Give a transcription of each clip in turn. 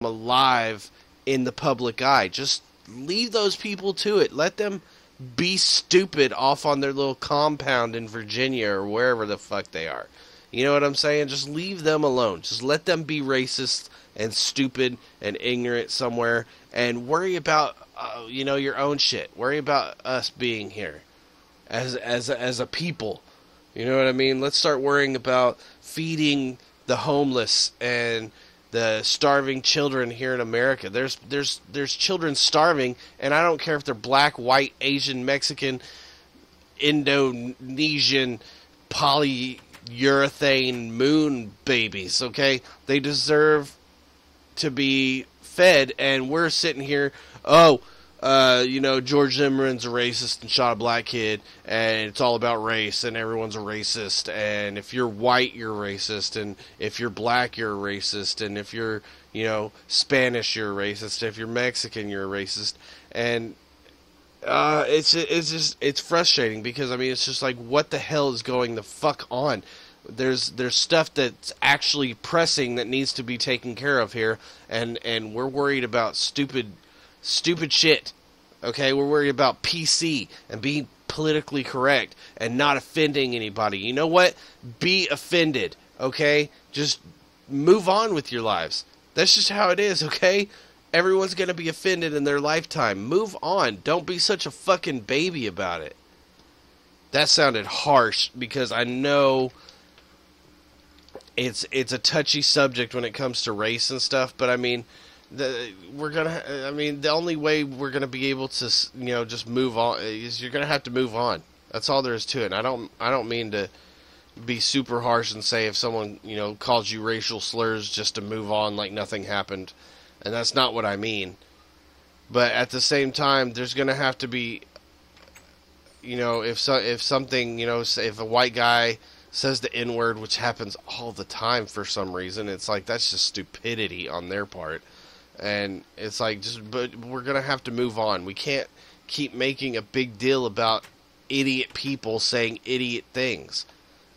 alive in the public eye. Just leave those people to it. Let them be stupid off on their little compound in Virginia or wherever the fuck they are. You know what I'm saying? Just leave them alone. Just let them be racist and stupid and ignorant somewhere, and worry about your own shit. Worry about us being here as a people. You know what I mean? Let's start worrying about feeding the homeless and the starving children here in America. There's children starving, and I don't care if they're black, white, Asian, Mexican, Indonesian, polyurethane moon babies, okay? They deserve to be fed, and we're sitting here, George Zimmerman's a racist and shot a black kid, and it's all about race, and everyone's a racist, and if you're white, you're racist, and if you're black, you're a racist, and if you're, Spanish, you're a racist, if you're Mexican, you're a racist, and it's frustrating, because, it's just like, what the hell is going the fuck on? There's stuff that's actually pressing that needs to be taken care of here, and we're worried about stupid shit. Okay, we're worried about PC and being politically correct and not offending anybody. You know what? Be offended, okay? Just move on with your lives. That's just how it is, okay? Everyone's going to be offended in their lifetime. Move on. Don't be such a fucking baby about it. That sounded harsh, because I know it's a touchy subject when it comes to race and stuff, but the only way we're gonna be able to just move on is you're gonna have to move on. That's all there is to it. And I don't mean to be super harsh and say if someone calls you racial slurs just to move on like nothing happened, and that's not what I mean. But at the same time, there's gonna have to be if a white guy says the N-word, which happens all the time for some reason, it's like, that's just stupidity on their part. And it's like, but we're going to have to move on. We can't keep making a big deal about idiot people saying idiot things.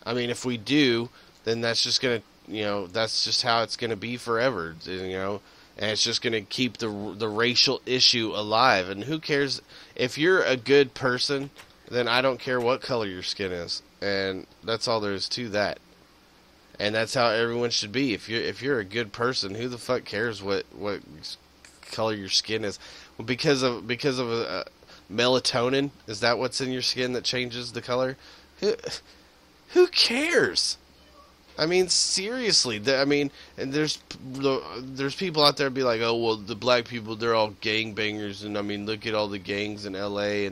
If we do, then that's just going to, that's just how it's going to be forever, and it's just going to keep the racial issue alive. And who cares? If you're a good person, then I don't care what color your skin is. And that's all there is to that. And that's how everyone should be. If you're a good person, who the fuck cares what color your skin is? Well, because of melatonin, is that what's in your skin that changes the color? Who cares? Seriously. And there's people out there be like, oh well, the black people, they're all gangbangers, and look at all the gangs in LA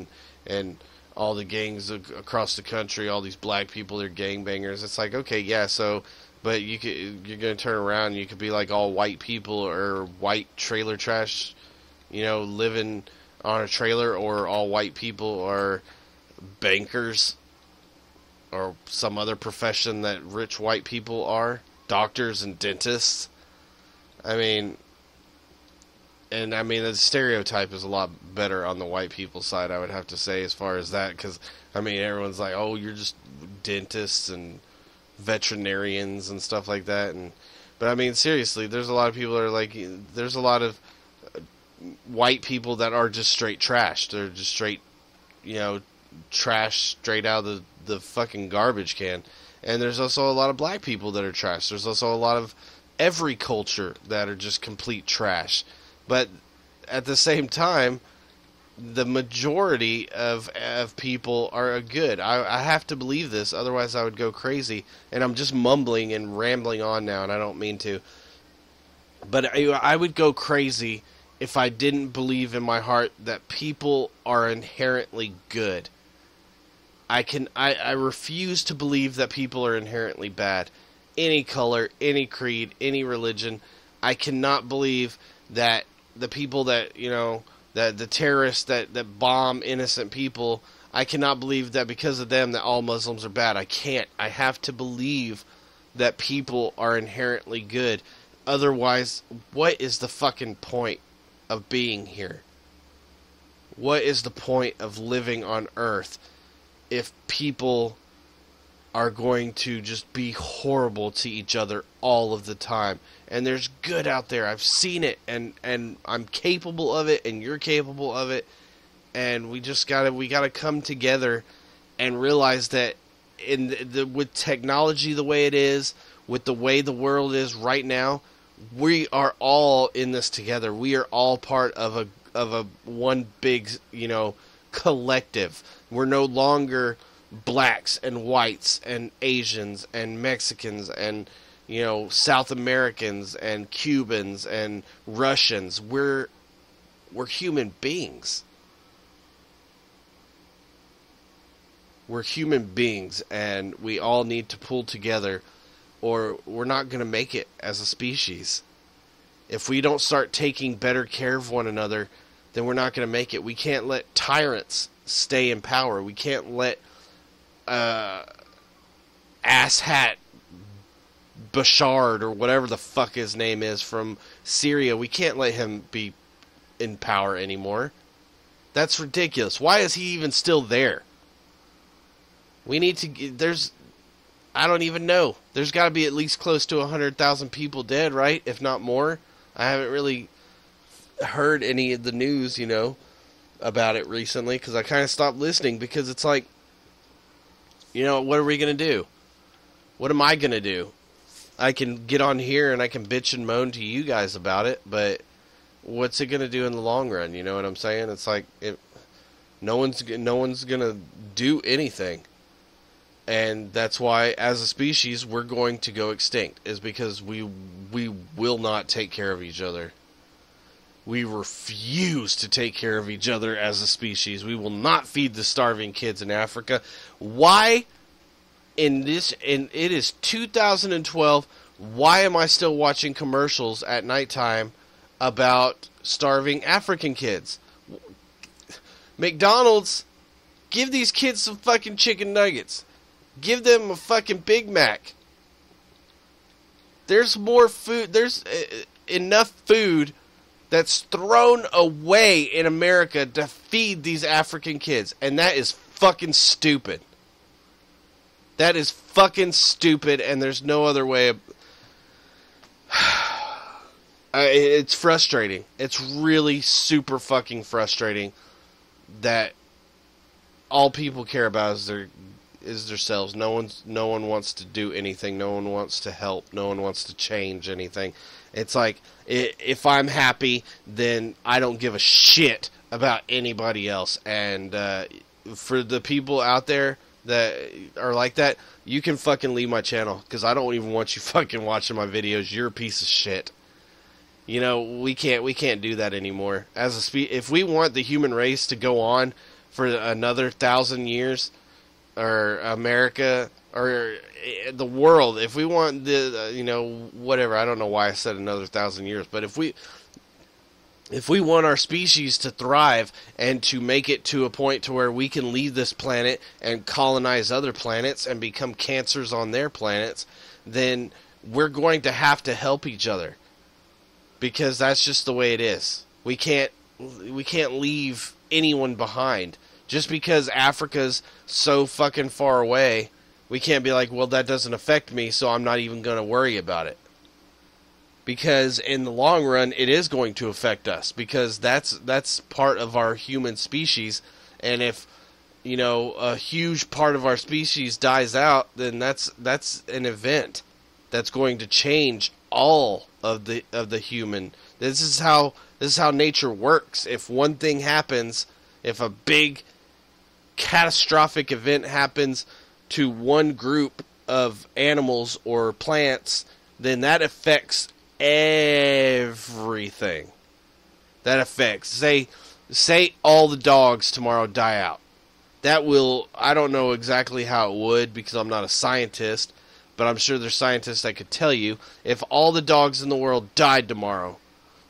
and all the gangs across the country, all these black people are gangbangers. It's like, okay, yeah, so, but you're going to turn around and you could be like all white people or white trailer trash, living on a trailer, or all white people are bankers or some other profession that rich white people are, doctors and dentists. The stereotype is a lot better on the white people side, I would have to say, as far as that, because, everyone's like, oh, you're just dentists and veterinarians and stuff like that, but, seriously, there's a lot of people that are like, there's a lot of white people that are just straight trash. They're just straight, trash straight out of the fucking garbage can, and there's also a lot of black people that are trash. There's also a lot of every culture that are just complete trash. But at the same time, the majority of people are good. I have to believe this, otherwise I would go crazy. And I'm just mumbling and rambling on now, and I don't mean to. But I would go crazy if I didn't believe in my heart that people are inherently good. I refuse to believe that people are inherently bad. Any color, any creed, any religion. I cannot believe that the people that, that the terrorists that bomb innocent people, I cannot believe that because of them that all Muslims are bad. I can't. I have to believe that people are inherently good. Otherwise, what is the fucking point of being here? What is the point of living on Earth if people are going to just be horrible to each other all of the time. And there's good out there. I've seen it, and I'm capable of it, and you're capable of it. And we gotta come together and realize that with technology the way it is, with the way the world is right now, we are all in this together. We are all part of a one big, collective. We're no longer blacks and whites and Asians and Mexicans and South Americans and Cubans and Russians. We're human beings. We're human beings, and we all need to pull together, or we're not going to make it as a species. If we don't start taking better care of one another, then we're not going to make it. We can't let tyrants stay in power. We can't let asshat Bashar, or whatever the fuck his name is, from Syria. We can't let him be in power anymore. That's ridiculous. Why is he even still there? We need to... I don't even know. There's got to be at least close to 100,000 people dead, right? If not more. I haven't really heard any of the news, about it recently, because I kind of stopped listening, because it's like, what are we going to do? What am I going to do? I can get on here and I can bitch and moan to you guys about it, but what's it going to do in the long run? You know what I'm saying? It's like, no one's going to do anything. And that's why, as a species, we're going to go extinct, is because we will not take care of each other. We refuse to take care of each other as a species. We will not feed the starving kids in Africa. Why? It is 2012. Why am I still watching commercials at nighttime about starving African kids? McDonald's, give these kids some fucking chicken nuggets. Give them a fucking Big Mac. There's more food. There's enough food that's thrown away in America to feed these African kids. And that is fucking stupid. That is fucking stupid, and there's no other way of... It's frustrating. It's really super fucking frustrating that all people care about is themselves. No one wants to do anything. No one wants to help. No one wants to change anything. It's like, if I'm happy, then I don't give a shit about anybody else. And for the people out there that are like that, you can fucking leave my channel, because I don't even want you fucking watching my videos. You're a piece of shit. We can't do that anymore. If we want the human race to go on for another 1,000 years, or America, or the world, if we want whatever, I don't know why I said another 1,000 years, but if we want our species to thrive and to make it to a point to where we can leave this planet and colonize other planets and become cancers on their planets, then we're going to have to help each other, because that's just the way it is. We can't leave anyone behind. Just because Africa's so fucking far away, we can't be like, well, that doesn't affect me, so I'm not even going to worry about it. Because in the long run, it is going to affect us, because that's part of our human species. And if a huge part of our species dies out, then that's an event that's going to change all of the human. This is how nature works. If one thing happens, if a big catastrophic event happens to one group of animals or plants, then that affects everything. That affects, say all the dogs tomorrow die out. That will, I don't know exactly how it would, because I'm not a scientist, but I'm sure there's scientists that could tell you, if all the dogs in the world died tomorrow,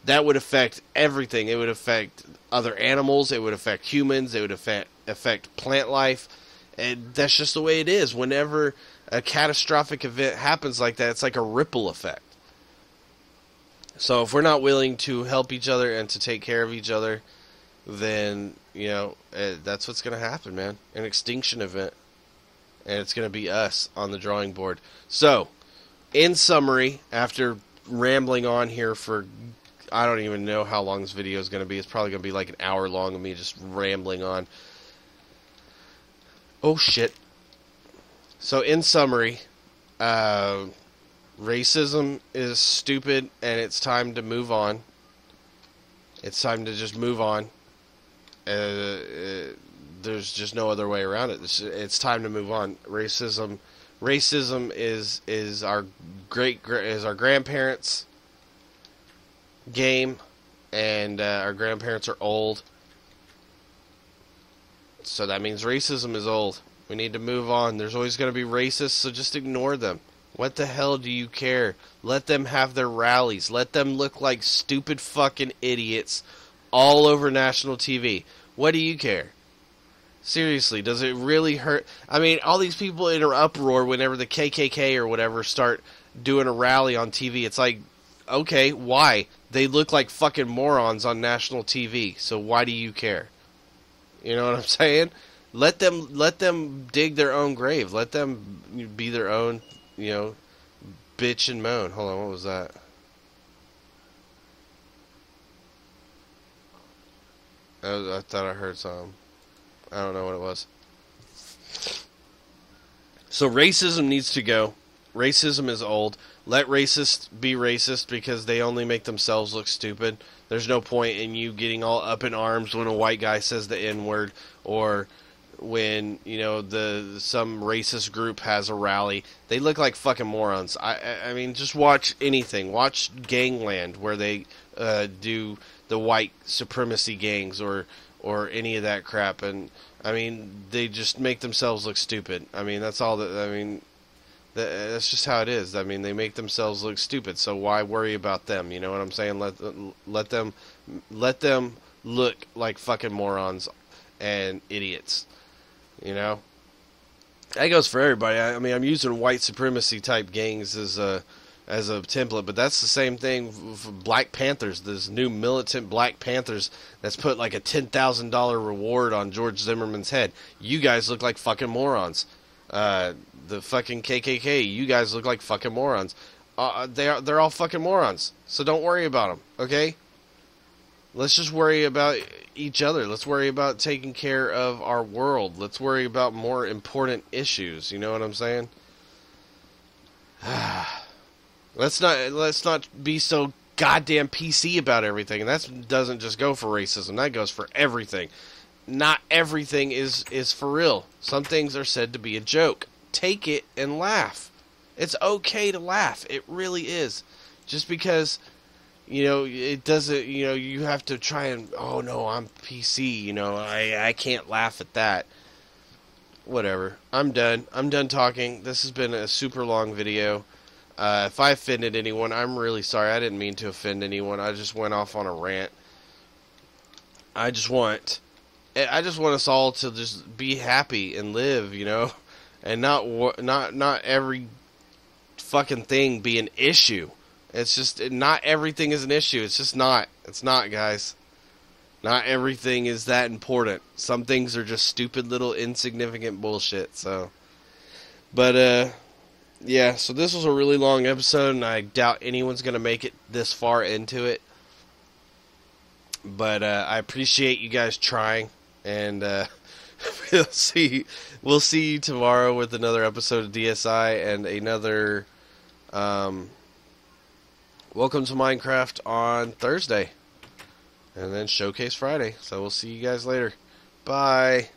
that would affect everything. It would affect other animals, it would affect humans, it would affect plant life, and that's just the way it is. Whenever a catastrophic event happens like that, it's like a ripple effect. So if we're not willing to help each other and to take care of each other, then, that's what's going to happen, man. An extinction event. and it's going to be us on the drawing board. So, in summary, after rambling on here for, I don't even know how long this video is going to be. It's probably going to be like an hour long of me just rambling on. Oh, shit. So, in summary, racism is stupid, and it's time to move on. It's time to just move on. There's just no other way around it. It's time to move on. Racism is our grandparents' game, and our grandparents are old. So that means racism is old. We need to move on. There's always going to be racists, so just ignore them. What the hell do you care? Let them have their rallies. Let them look like stupid fucking idiots all over national TV. What do you care? Seriously, does it really hurt? I mean, all these people in an uproar whenever the KKK or whatever start doing a rally on TV. It's like, okay, why? They look like fucking morons on national TV, so why do you care? You know what I'm saying? Let them dig their own grave. Let them be their own, bitch and moan. Hold on, what was that? I thought I heard something. I don't know what it was. So racism needs to go. Racism is old. Let racists be racist because they only make themselves look stupid. There's no point in you getting all up in arms when a white guy says the N-word, or when some racist group has a rally. They look like fucking morons. I mean, just watch anything. Watch Gangland, where they do the white supremacy gangs or any of that crap, and I mean, they just make themselves look stupid. I mean, that's all that. I mean, that's just how it is. I mean, they make themselves look stupid. So why worry about them? You know what I'm saying? Let them look like fucking morons and idiots. You know, that goes for everybody. I mean, I'm using white supremacy type gangs as a template, but that's the same thing for Black Panthers. This new militant Black Panthers that's put like a $10,000 reward on George Zimmerman's head. You guys look like fucking morons. The fucking KKK, you guys look like fucking morons. They're all fucking morons. So don't worry about them, okay? Let's just worry about each other. Let's worry about taking care of our world. Let's worry about more important issues. You know what I'm saying? Let's not be so goddamn PC about everything. And that doesn't just go for racism. That goes for everything. Not everything is for real. Some things are said to be a joke. Take it and laugh. It's okay to laugh. It really is. Just because, it doesn't, you have to try and, oh no, I'm PC, I can't laugh at that. Whatever. I'm done. I'm done talking. This has been a super long video. If I offended anyone, I'm really sorry. I didn't mean to offend anyone. I just went off on a rant. I just want us all to just be happy and live, and not every fucking thing be an issue. It's just not everything is an issue. It's just not. It's not, guys. Not everything is that important. Some things are just stupid little insignificant bullshit. So, but yeah. So this was a really long episode, and I doubt anyone's gonna make it this far into it. But I appreciate you guys trying, and we'll see you tomorrow with another episode of DSI and another Welcome to Minecraft on Thursday, and then Showcase Friday. So we'll see you guys later. Bye.